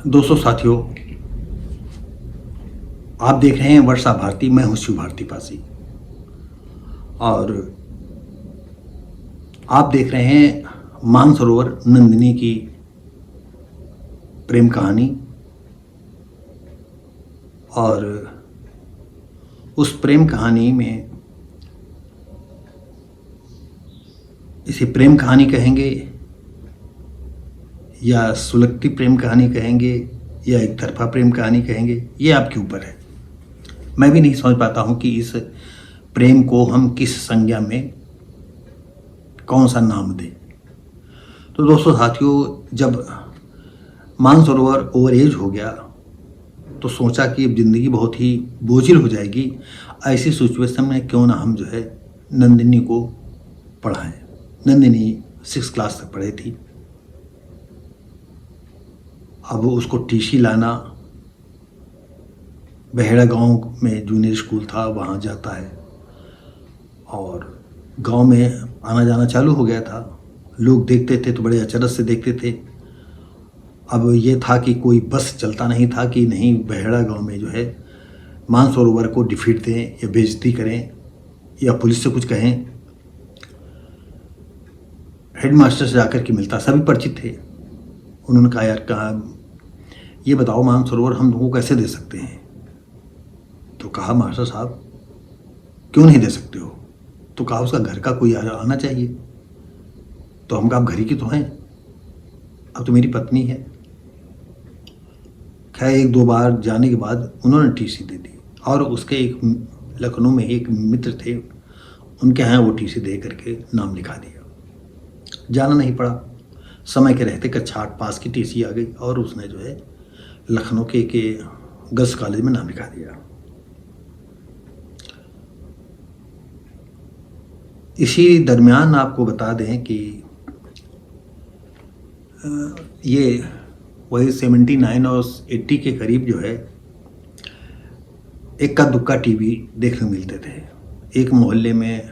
दोस्तों साथियों, आप देख रहे हैं वर्षा भारती। मैं हूं शिव भारती पासी और आप देख रहे हैं मानसरोवर नंदिनी की प्रेम कहानी। और उस प्रेम कहानी में इसे प्रेम कहानी कहेंगे या सुलगती प्रेम कहानी कहेंगे या एक तरफा प्रेम कहानी कहेंगे, ये आपके ऊपर है। मैं भी नहीं समझ पाता हूँ कि इस प्रेम को हम किस संज्ञा में कौन सा नाम दें। तो दोस्तों साथियों, जब मानसरोवर ओवर एज हो गया तो सोचा कि अब ज़िंदगी बहुत ही बोझिल हो जाएगी। ऐसी सिचुएशन में क्यों ना हम जो है नंदिनी को पढ़ाएं। नंदिनी 6 क्लास तक पढ़ी थी। अब उसको टीसी लाना, बहेड़ा गांव में जूनियर स्कूल था, वहाँ जाता है और गांव में आना जाना चालू हो गया था। लोग देखते थे तो बड़े अचरज से देखते थे। अब ये था कि कोई बस चलता नहीं था कि नहीं बहेड़ा गांव में जो है मानसरोवर को डिफीट दें या बेइज्जती करें या पुलिस से कुछ कहें। हेडमास्टर से जाकर के मिलता, सभी परिचित थे। उन्होंने कहा, यार कहा ये बताओ मानसरोवर हम लोगों को कैसे दे सकते हैं। तो कहा, मास्टर साहब क्यों नहीं दे सकते हो। तो कहा, उसका घर का कोई आना चाहिए। तो हम कहा, आप घर ही की तो हैं, अब तो मेरी पत्नी है। खैर 1-2 बार जाने के बाद उन्होंने टीसी दे दी और उसके एक लखनऊ में एक मित्र थे, उनके यहाँ वो टीसी दे करके नाम लिखा दिया। जाना नहीं पड़ा। समय के रहते कक्षा 8 पास की टीसी आ गई और उसने जो है लखनऊ के गर्ल्स कॉलेज में नाम लिखा दिया। इसी दरमियान आपको बता दें कि ये वही 79 और 80 के करीब जो है इक्का दुक्का टीवी देखने मिलते थे। एक मोहल्ले में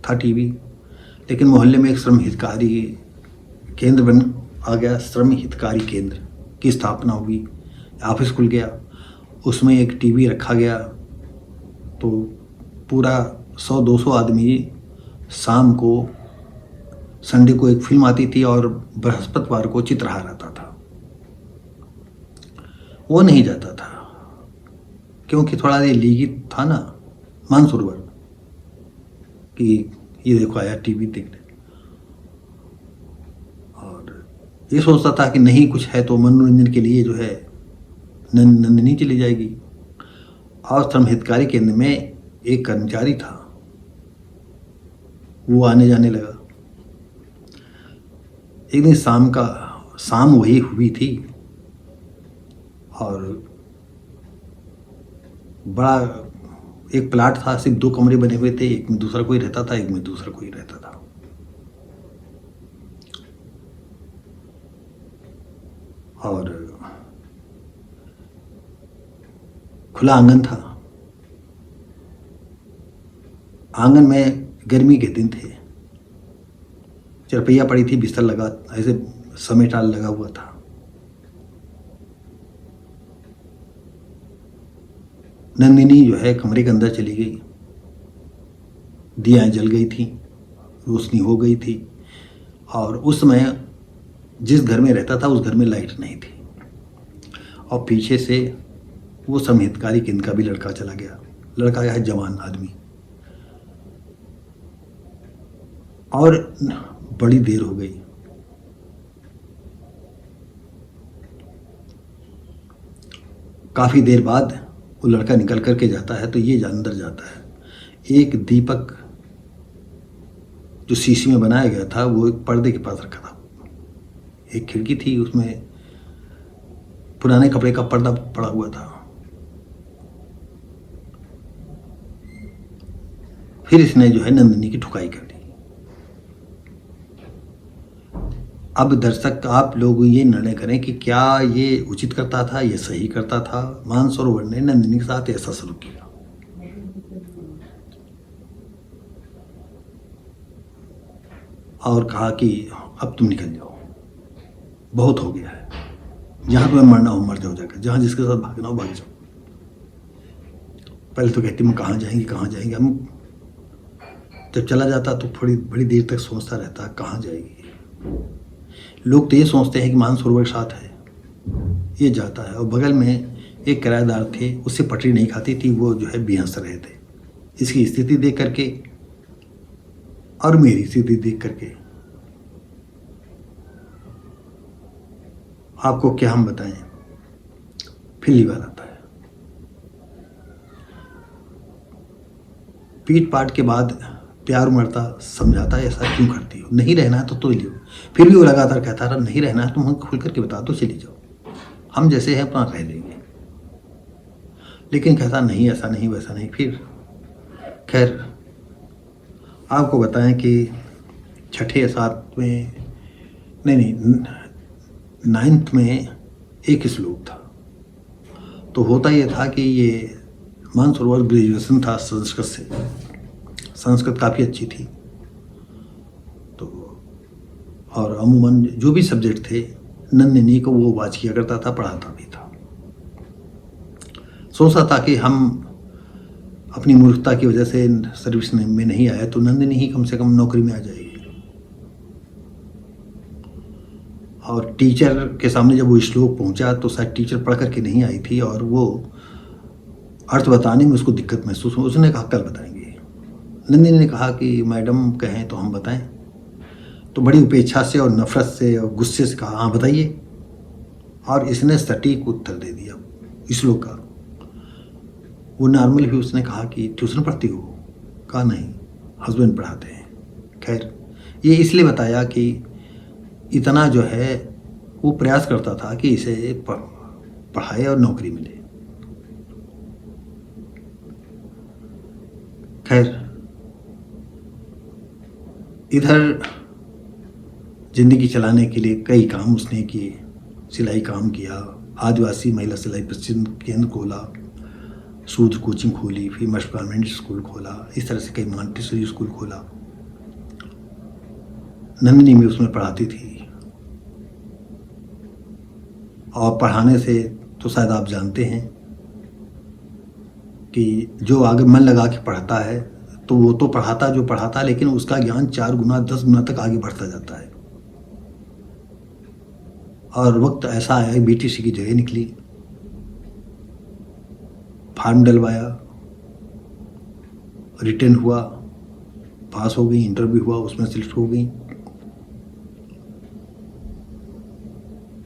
था टीवी, लेकिन मोहल्ले में एक श्रम हितकारी केंद्र बन आ गया। श्रम हितकारी केंद्र की स्थापना हुई, ऑफिस खुल गया, उसमें एक टीवी रखा गया। तो पूरा 100-200 आदमी शाम को, संडे को एक फिल्म आती थी और बृहस्पतिवार को चित्रहार आता था। वो नहीं जाता था क्योंकि थोड़ा ये लीगी था ना मानसरोवर कि ये देखो आया टीवी देखने। और ये सोचता था कि नहीं कुछ है तो मनोरंजन के लिए जो है नंदिनी चली जाएगी। और श्रम हितकारी केंद्र में एक कर्मचारी था, वो आने जाने लगा। एक दिन शाम वही हुई थी और बड़ा एक प्लाट था, सिर्फ 2 कमरे बने हुए थे। एक में दूसरा कोई रहता था, एक में दूसरा कोई रहता था। और खुला आंगन था। आंगन में गर्मी के दिन थे, चरपैया पड़ी थी, बिस्तर लगा, ऐसे समेटाल लगा हुआ था। नंदिनी जो है कमरे के अंदर चली गई। दियाएं जल गई थी, रोशनी हो गई थी। और उस समय जिस घर में रहता था उस घर में लाइट नहीं थी। और पीछे से वो संहितकारी केंद्र का भी लड़का चला गया। लड़का है जवान आदमी। और बड़ी देर हो गई। काफ़ी देर बाद वो लड़का निकल करके जाता है तो ये अंदर जाता है। एक दीपक जो शीशी में बनाया गया था वो एक पर्दे के पास रखा था। एक खिड़की थी, उसमें पुराने कपड़े का पर्दा पड़ा हुआ था। फिर इसने जो है नंदिनी की ठुकाई कर दी। अब दर्शक आप लोग ये निर्णय करें कि क्या ये उचित करता था, ये सही करता था। मानसरोवर ने नंदिनी के साथ ऐसा शुरू किया और कहा कि अब तुम निकल जाओ, बहुत हो गया है। जहाँ तुम्हें मरना हो मर जाओ जाकर, जहाँ जिसके साथ भागना हो भाग जाओ। पहले तो कहती मैं कहाँ जाएंगे कहाँ जाएंगे। हम जब चला जाता तो थोड़ी बड़ी देर तक सोचता रहता कहाँ जाएगी। लोग तो ये सोचते हैं कि मानसरोवर साथ है, ये जाता है। और बगल में एक किराएदार थे, उससे पटरी नहीं खाती थी, वो जो है बेहंस रहे थे। इसकी स्थिति देख करके और मेरी स्थिति देख करके आपको क्या हम बताएं, फिर लीवर आता है। पीट पाट के बाद प्यार उमड़ता, समझाता ऐसा क्यों करती हो, नहीं रहना है तो लियो। फिर भी वो लगातार कहता रहा नहीं रहना है, तुम हम खुल करके बता दो, चली जाओ, हम जैसे हैं अपना रह लेंगे। लेकिन कहता नहीं, ऐसा नहीं वैसा नहीं। फिर खैर आपको बताएं कि छठे सातवें नहीं 9th में एक श्लोक था। तो होता ये था कि ये मानसरोवर ग्रेजुएशन था संस्कृत से, संस्कृत काफ़ी अच्छी थी। तो और अमूमन जो भी सब्जेक्ट थे नन्ही को वो वाच किया करता था, पढ़ाता भी था। सोचा था कि हम अपनी मूर्खता की वजह से सर्विस में नहीं आया तो नंदिनी ही कम से कम नौकरी में आ जाएगी। और टीचर के सामने जब वो श्लोक पहुंचा तो शायद टीचर पढ़ करके नहीं आई थी और वो अर्थ बताने में उसको दिक्कत महसूस हुई। उसने कहा कल बताएंगे। नंदिनी ने कहा कि मैडम कहें तो हम बताएं। तो बड़ी उपेक्षा से और नफरत से और गुस्से से कहा हाँ बताइए। और इसने सटीक उत्तर दे दिया श्लोक का। वो नॉर्मल भी उसने कहा कि ट्यूशन पढ़ती हो, कहा नहीं हस्बैंड पढ़ाते हैं। खैर ये इसलिए बताया कि इतना जो है वो प्रयास करता था कि इसे पढ़ाए और नौकरी मिले। खैर इधर जिंदगी चलाने के लिए कई काम उसने किए। सिलाई काम किया, आदिवासी महिला सिलाई प्रशिक्षण केंद्र खोला, शूद्र कोचिंग खोली, फिर मस्ट गारमेंट स्कूल खोला, इस तरह से कई मॉन्टेसरी स्कूल खोला। नंदिनी में उसमें पढ़ाती थी। और पढ़ाने से तो शायद आप जानते हैं कि जो आगे मन लगा के पढ़ता है तो वो तो पढ़ाता जो पढ़ाता, लेकिन उसका ज्ञान 4 गुना 10 गुना तक आगे बढ़ता जाता है। और वक्त ऐसा आया बीटीसी की जगह निकली, फॉर्म डलवाया, रिटर्न हुआ, पास हो गई, इंटरव्यू हुआ, उसमें सिलेक्ट हो गई।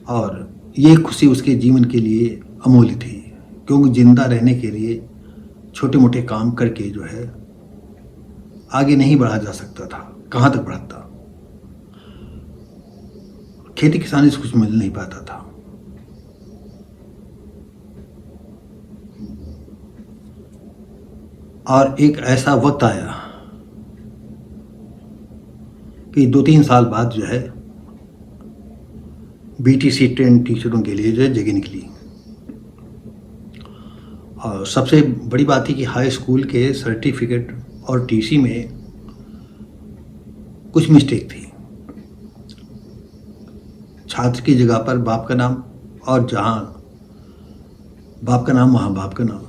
और ये खुशी उसके जीवन के लिए अमूल्य थी, क्योंकि जिंदा रहने के लिए छोटे मोटे काम करके जो है आगे नहीं बढ़ा जा सकता था। कहाँ तक बढ़ता, खेती किसानी से कुछ मिल नहीं पाता था। और एक ऐसा वक्त आया कि 2-3 साल बाद जो है बीटीसी ट्रेन टीचरों के लिए जो है जगह निकली। और सबसे बड़ी बात थी कि हाई स्कूल के सर्टिफिकेट और टीसी में कुछ मिस्टेक थी। छात्र की जगह पर बाप का नाम, और जहाँ बाप का नाम वहाँ बाप का नाम।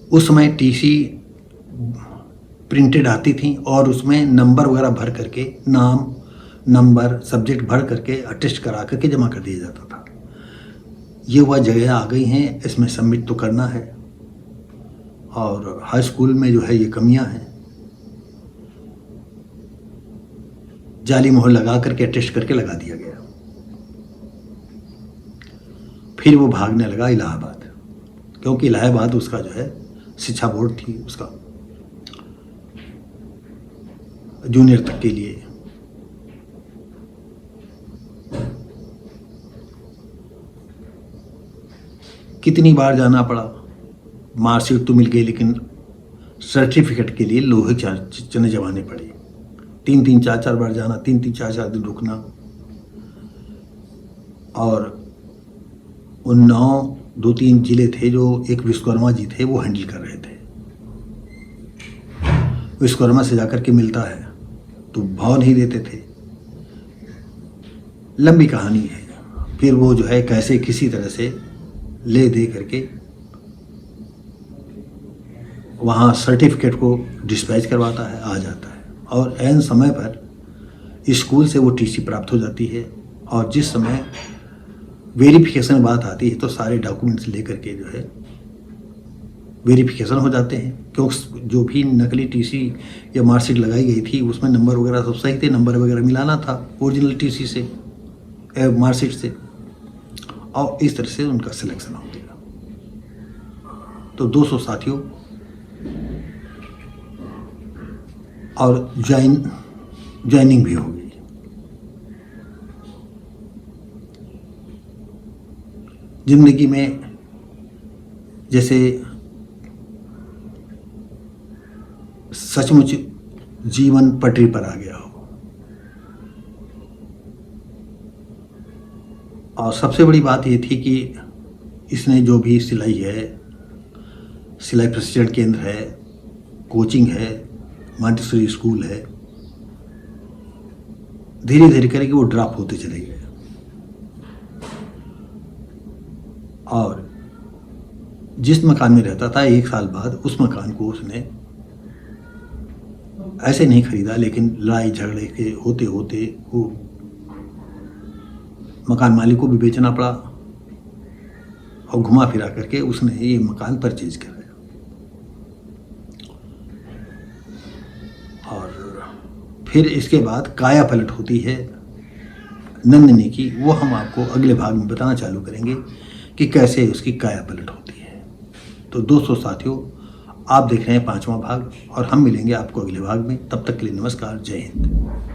उस समय टीसी प्रिंटेड आती थी और उसमें नंबर वगैरह भर करके, नाम नंबर सब्जेक्ट भर करके अटेस्ट करा करके जमा कर दिया जाता था। ये वह जगह आ गई हैं, इसमें सबमिट तो करना है। और हाई स्कूल में जो है ये कमियां हैं। जाली मोहर लगा करके अटेस्ट करके लगा दिया गया। फिर वो भागने लगा इलाहाबाद, क्योंकि इलाहाबाद उसका जो है शिक्षा बोर्ड थी, उसका जूनियर तक के लिए। कितनी बार जाना पड़ा, मार्कशीट तो मिल गई, लेकिन सर्टिफिकेट के लिए लोहे चने जमाने पड़े। 3-3 4-4 बार जाना, 3-3 4-4 दिन रुकना। और उन 2-3 जिले थे जो एक विश्वकर्मा जी थे वो हैंडल कर रहे थे। विश्वकर्मा से जाकर के मिलता है तो भाव नहीं देते थे। लंबी कहानी है। फिर वो जो है कैसे किसी तरह से ले दे करके वहाँ सर्टिफिकेट को डिस्पैच करवाता है, आ जाता है और ऐन समय पर स्कूल से वो टीसी प्राप्त हो जाती है। और जिस समय वेरिफिकेशन बात आती है तो सारे डॉक्यूमेंट्स लेकर के जो है वेरिफिकेशन हो जाते हैं, क्योंकि जो भी नकली टीसी या मार्कशीट लगाई गई थी उसमें नंबर वगैरह सब सही थे, नंबर वगैरह मिलाना था ओरिजिनल टीसी से मार्कशीट से, और इस तरह से उनका सिलेक्शन हो गया। तो 200 साथियों और ज्वाइनिंग भी हो गई। जिंदगी में जैसे सचमुच जीवन पटरी पर आ गया हो। और सबसे बड़ी बात ये थी कि इसने जो भी सिलाई है, सिलाई प्रशिक्षण केंद्र है, कोचिंग है, मॉन्टेसरी स्कूल है, धीरे धीरे करके वो ड्रॉप होते चले गए। और जिस मकान में रहता था 1 साल बाद उस मकान को उसने ऐसे नहीं खरीदा, लेकिन लड़ाई झगड़े के होते होते वो मकान मालिक को भी बेचना पड़ा और घुमा फिरा करके उसने ये मकान परचेज कराया। और फिर इसके बाद काया पलट होती है नंदिनी की, वो हम आपको अगले भाग में बताना चालू करेंगे कि कैसे उसकी काया पलट होती है। तो दोस्तों साथियों, आप देख रहे हैं 5वां भाग और हम मिलेंगे आपको अगले भाग में। तब तक के लिए नमस्कार, जय हिंद।